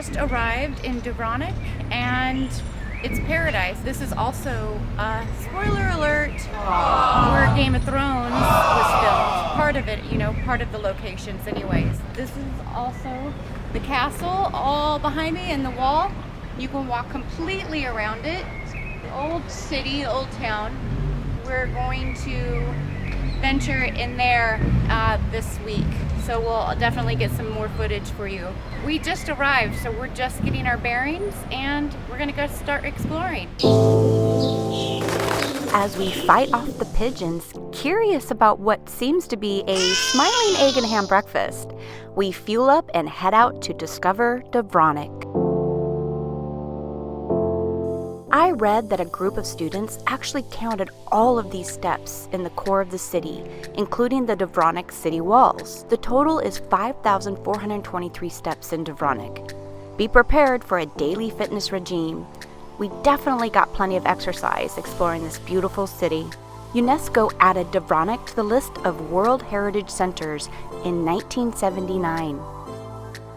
just arrived in Dubrovnik, and it's paradise. This is also, spoiler alert, where Game of Thrones was filmed. Part of it, part of the locations anyways. This is also the castle all behind me and the wall. You can walk completely around it. Old city, old town. We're going to venture in there this week. So we'll definitely get some more footage for you. We just arrived, so we're just getting our bearings and we're gonna go start exploring. As we fight off the pigeons, curious about what seems to be a smiling egg and ham breakfast, we fuel up and head out to discover Dubrovnik. I read that a group of students actually counted all of these steps in the core of the city, including the Dubrovnik city walls. The total is 5,423 steps in Dubrovnik. Be prepared for a daily fitness regime. We definitely got plenty of exercise exploring this beautiful city. UNESCO added Dubrovnik to the list of World Heritage Centers in 1979.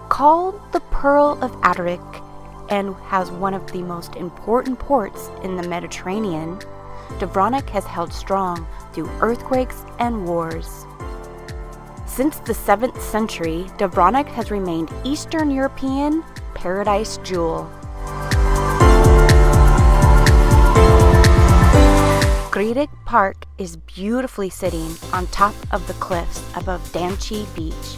Called the Pearl of Adriatic, and has one of the most important ports in the Mediterranean, Dubrovnik has held strong through earthquakes and wars. Since the 7th century, Dubrovnik has remained Eastern European paradise jewel. Lovrijenac Park is beautifully sitting on top of the cliffs above Danci Beach.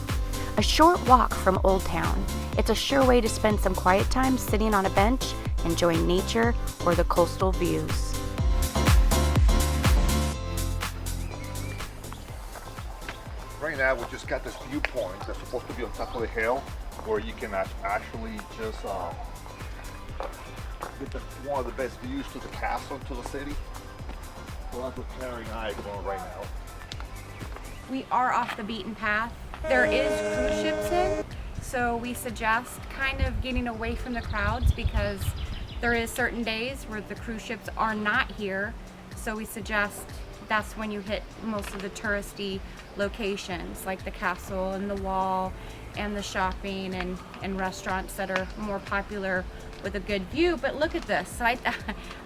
A short walk from Old Town, it's a sure way to spend some quiet time sitting on a bench, enjoying nature or the coastal views. Right now we just got this viewpoint that's supposed to be on top of the hill where you can actually just get one of the best views to the castle, to the city. So that's what Carrie and I are going right now. We are off the beaten path. There is cruise ships in, so we suggest kind of getting away from the crowds because there is certain days where the cruise ships are not here. So we suggest that's when you hit most of the touristy locations like the castle and the wall and the shopping and restaurants that are more popular with a good view. But look at this. I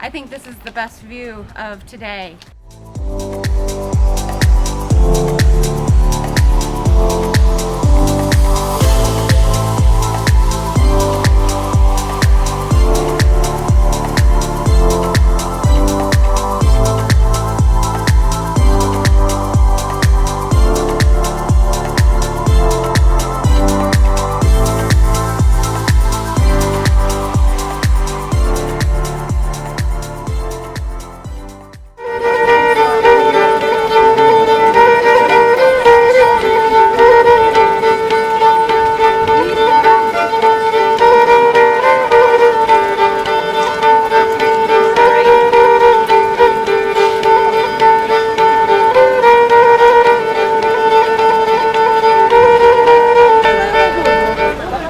think this is the best view of today.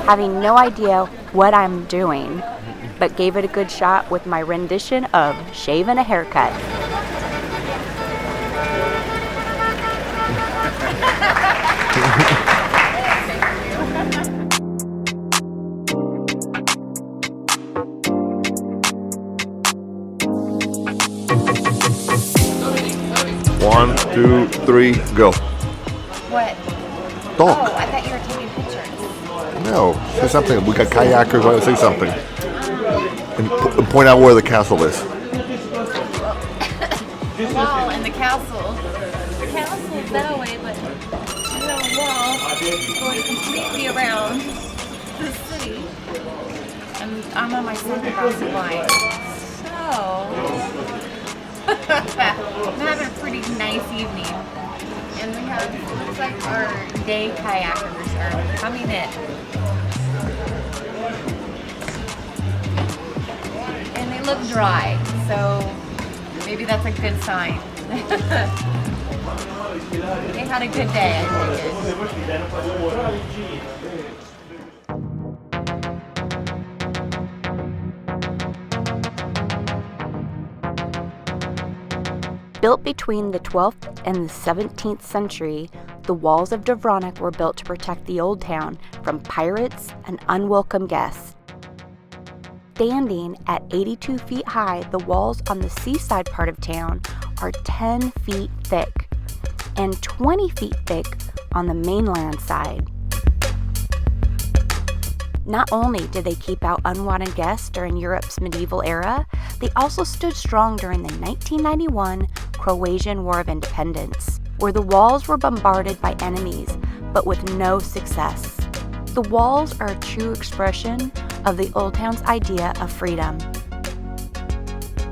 Having no idea what I'm doing, but gave it a good shot with my rendition of Shave and a Haircut. One, two, three, go. What? Talk. Oh, I thought you were taking pictures. No, say something. We got kayakers. Want to say something? And point out where the castle is. The wall and the castle. The castle is that way, but I have a wall going completely around the city. And I'm on my second glass of wine. So, I'm having a pretty nice evening. And we have, looks like our day kayakers are coming in. And they look dry, so maybe that's a good sign. They had a good day, I think. Built between the 12th and the 17th century, the walls of Dubrovnik were built to protect the old town from pirates and unwelcome guests. Standing at 82 feet high, the walls on the seaside part of town are 10 feet thick and 20 feet thick on the mainland side. Not only did they keep out unwanted guests during Europe's medieval era, they also stood strong during the 1991 Croatian War of Independence, where the walls were bombarded by enemies, but with no success. The walls are a true expression of the Old Town's idea of freedom.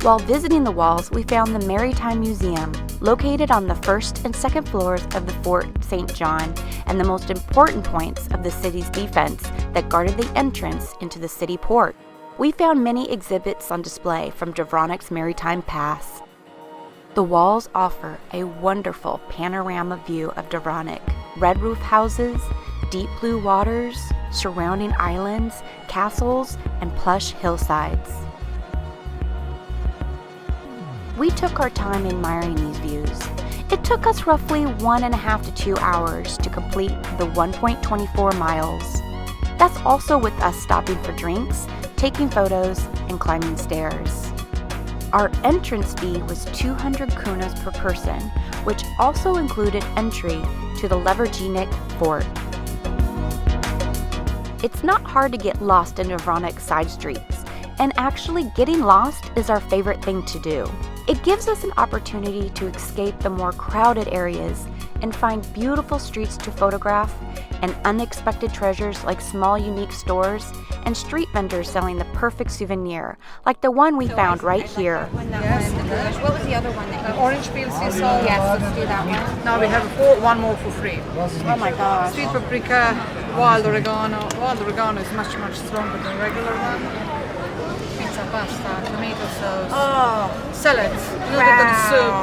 While visiting the walls, we found the Maritime Museum, located on the first and second floors of the Fort St. John and the most important points of the city's defense that guarded the entrance into the city port. We found many exhibits on display from Dubrovnik's maritime past. The walls offer a wonderful panorama view of Dubrovnik, red roof houses, deep blue waters, surrounding islands, castles, and plush hillsides. We took our time admiring these views. It took us roughly 1.5 to 2 hours to complete the 1.24 miles. That's also with us stopping for drinks, taking photos, and climbing stairs. Our entrance fee was 200 kunas per person, which also included entry to the Lovrijenac fort. It's not hard to get lost in Dubrovnik's side streets, and actually getting lost is our favorite thing to do. It gives us an opportunity to escape the more crowded areas and find beautiful streets to photograph and unexpected treasures like small unique stores and street vendors selling the perfect souvenir, like the one we found right here. What was the other one that you Orange peel sea salt. Yes, let's do that one. Now we have one more for free. Oh my gosh. Sweet paprika, wild oregano. Wild oregano is much stronger than regular one. Pizza pasta, tomato sauce. Oh, Salads, a little bit of soup.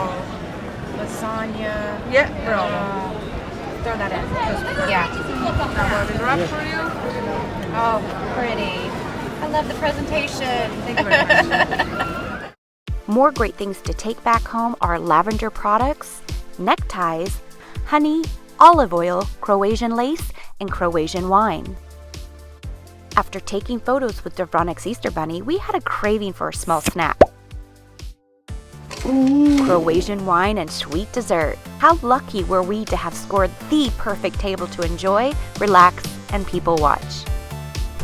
Lasagna. Yeah, bravo. Throw that in. Yeah. Now I will wrap for you. Oh, pretty. I love the presentation. Thank you very much. More great things to take back home are lavender products, neckties, honey, olive oil, Croatian lace, and Croatian wine. After taking photos with Dubrovnik's Easter Bunny, we had a craving for a small snack. Croatian wine and sweet dessert. How lucky were we to have scored the perfect table to enjoy, relax, and people watch.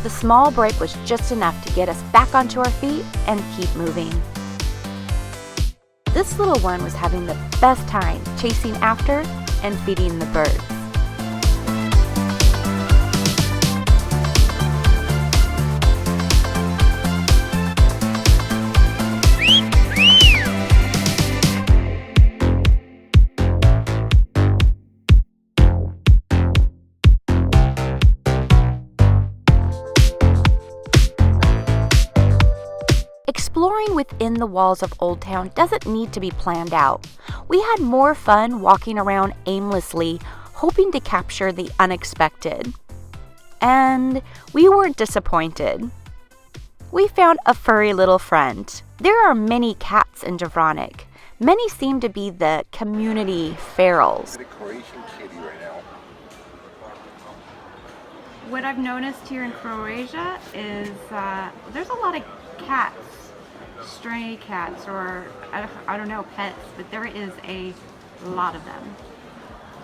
The small break was just enough to get us back onto our feet and keep moving. This little one was having the best time chasing after and feeding the birds. Exploring within the walls of Old Town doesn't need to be planned out. We had more fun walking around aimlessly, hoping to capture the unexpected. And we weren't disappointed. We found a furry little friend. There are many cats in Dubrovnik. Many seem to be the community ferals. The Croatian kitty right now. What I've noticed here in Croatia is there's a lot of cats, stray cats, or I don't know, pets, but there is a lot of them.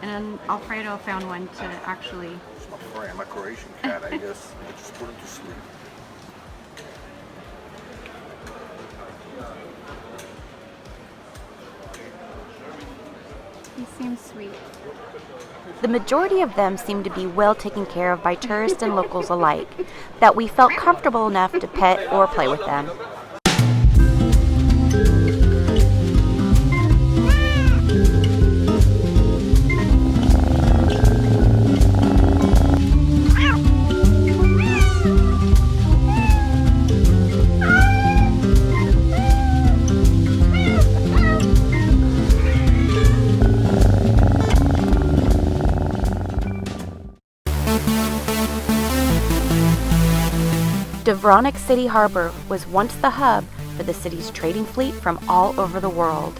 And then Alfredo found one to actually... It's not furry, I'm a Croatian cat, I guess. I just put him to sleep. He seems sweet. The majority of them seem to be well taken care of by tourists and locals alike, that we felt comfortable enough to pet or play with them. Dubrovnik City Harbor was once the hub for the city's trading fleet from all over the world.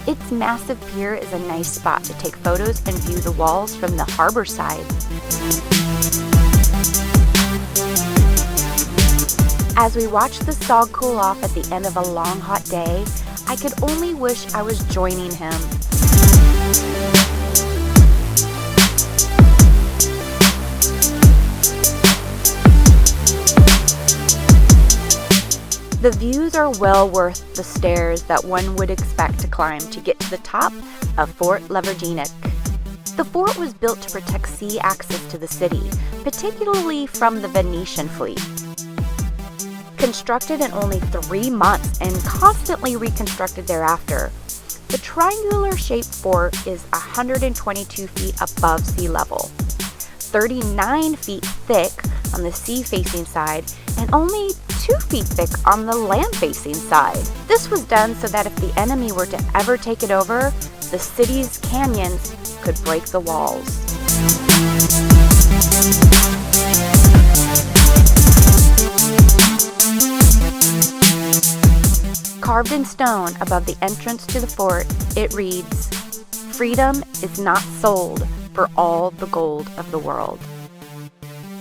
Its massive pier is a nice spot to take photos and view the walls from the harbor side. As we watched the Stog cool off at the end of a long hot day, I could only wish I was joining him. The views are well worth the stairs that one would expect to climb to get to the top of Fort Lovrijenac. The fort was built to protect sea access to the city, particularly from the Venetian fleet. Constructed in only 3 months and constantly reconstructed thereafter, the triangular-shaped fort is 122 feet above sea level, 39 feet thick on the sea-facing side, and only 2 feet thick on the land-facing side. This was done so that if the enemy were to ever take it over, the city's canyons could break the walls. Carved in stone above the entrance to the fort, it reads, "Freedom is not sold for all the gold of the world."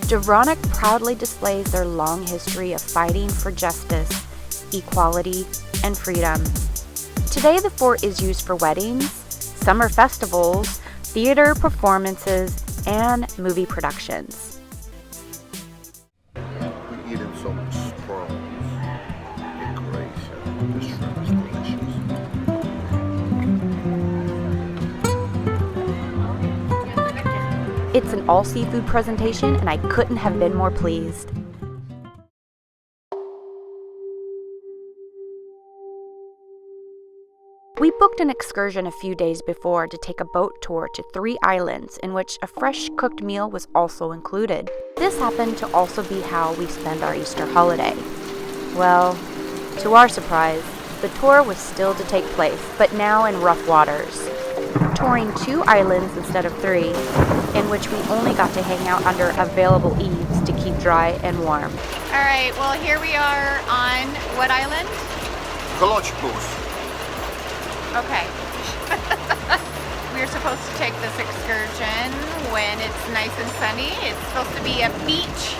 Dubrovnik proudly displays their long history of fighting for justice, equality, and freedom. Today the fort is used for weddings, summer festivals, theater performances, and movie productions. We eat in some prawns in Croatia. The shrimp is delicious. It's an all-seafood presentation, and I couldn't have been more pleased. We booked an excursion a few days before to take a boat tour to 3 islands in which a fresh cooked meal was also included. This happened to also be how we spend our Easter holiday. Well, to our surprise, the tour was still to take place, but now in rough waters. Touring 2 islands instead of 3, in which we only got to hang out under available eaves to keep dry and warm. All right, well, here we are on what island? Kolochpus. Okay. We're supposed to take this excursion when it's nice and sunny. It's supposed to be a beach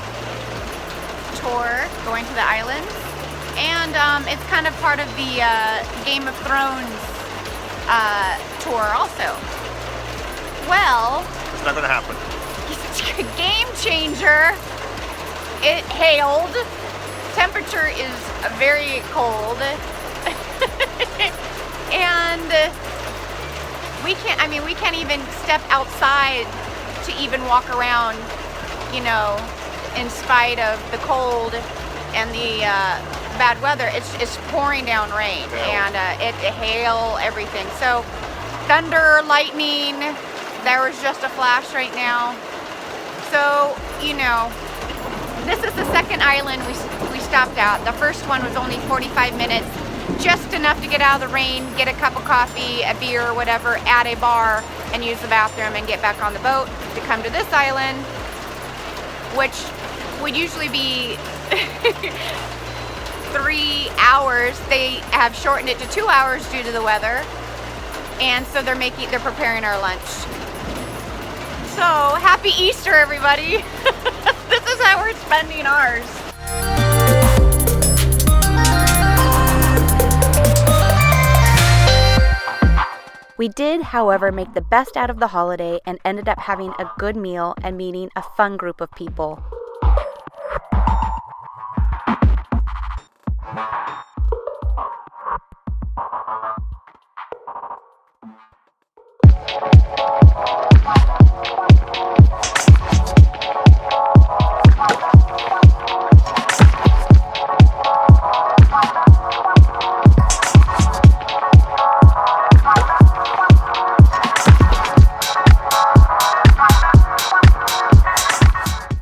tour going to the islands. And it's kind of part of the Game of Thrones tour also. Well, It's not gonna happen. game changer. It hailed. Temperature is very cold. And we can't even step outside to even walk around, you know, in spite of the cold and the bad weather. It's pouring down rain, and it hail, everything. So thunder, lightning, there was just a flash right now. So, you know, this is the second island we stopped at. The first one was only 45 minutes, just enough to get out of the rain, get a cup of coffee, a beer, or whatever, at a bar, and use the bathroom and get back on the boat to come to this island, which would usually be 3 hours. They have shortened it to 2 hours due to the weather, and so they're preparing our lunch. So happy Easter, everybody! This is how we're spending ours. We did, however, make the best out of the holiday and ended up having a good meal and meeting a fun group of people.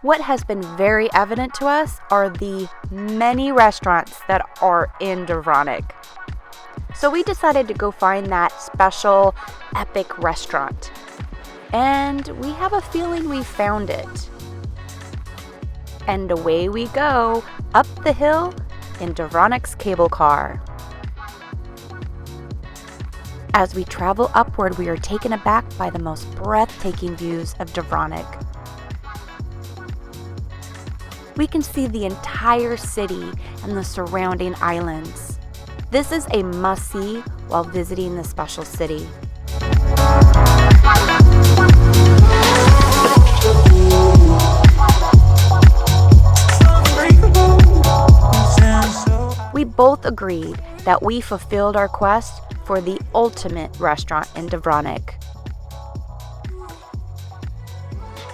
What has been very evident to us are the many restaurants that are in Dubrovnik. So we decided to go find that special, epic restaurant. And we have a feeling we found it. And away we go, up the hill in Dubrovnik's cable car. As we travel upward, we are taken aback by the most breathtaking views of Dubrovnik. we can see the entire city and the surrounding islands. This is a must-see while visiting the special city. We both agreed that we fulfilled our quest for the ultimate restaurant in Dubrovnik.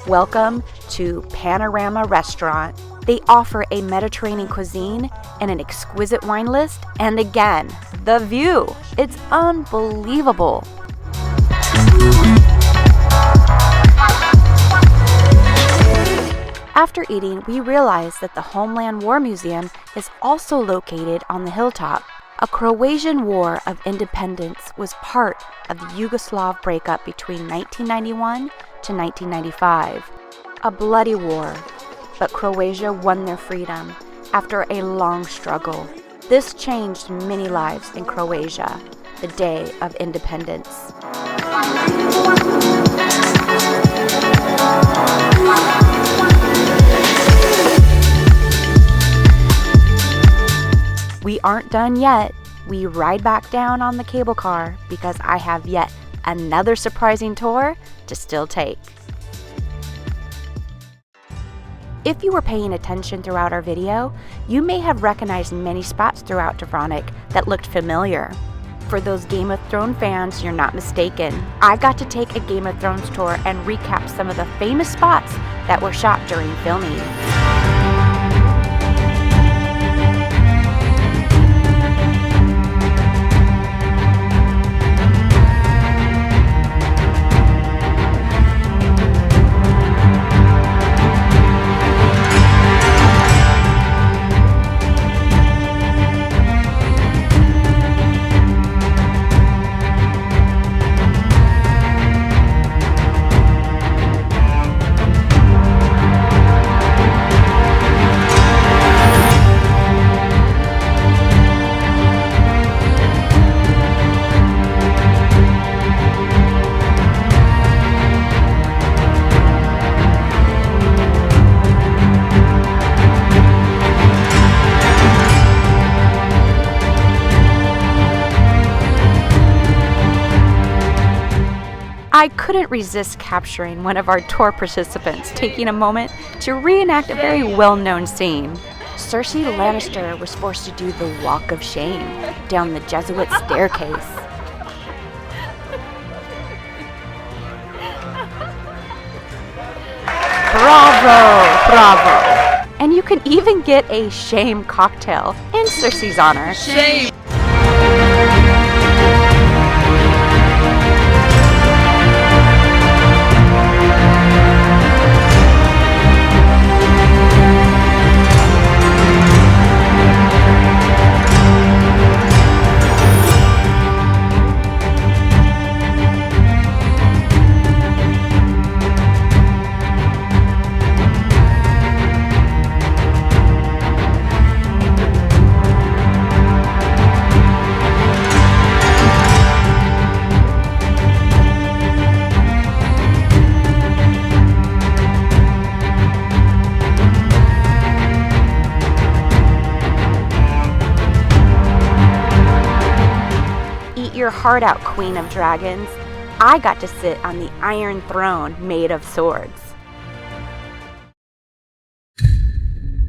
Welcome to Panorama Restaurant. They offer a Mediterranean cuisine and an exquisite wine list, and again, the view. It's unbelievable. After eating, we realized that the Homeland War Museum is also located on the Hilltop. A Croatian War of Independence was part of the Yugoslav breakup between 1991 to 1995. A bloody war, but Croatia won their freedom after a long struggle. This changed many lives in Croatia, the day of independence. We aren't done yet. We ride back down on the cable car because I have yet another surprising tour to still take. If you were paying attention throughout our video, you may have recognized many spots throughout Dubrovnik that looked familiar. For those Game of Thrones fans, you're not mistaken. I got to take a Game of Thrones tour and recap some of the famous spots that were shot during filming. I couldn't resist capturing one of our tour participants taking a moment to reenact a very well-known scene. Cersei Lannister was forced to do the walk of shame down the Jesuit staircase. Bravo! Bravo! And you can even get a shame cocktail in Cersei's honor. Shame! Your heart out, Queen of Dragons. I got to sit on the Iron Throne made of swords.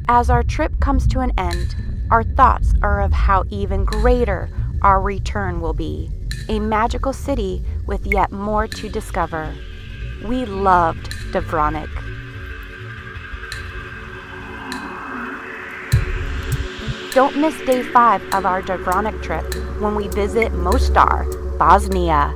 As our trip comes to an end, our thoughts are of how even greater our return will be. A magical city with yet more to discover. We loved Dubrovnik. Don't miss day 5 of our Dubrovnik trip when we visit Mostar, Bosnia.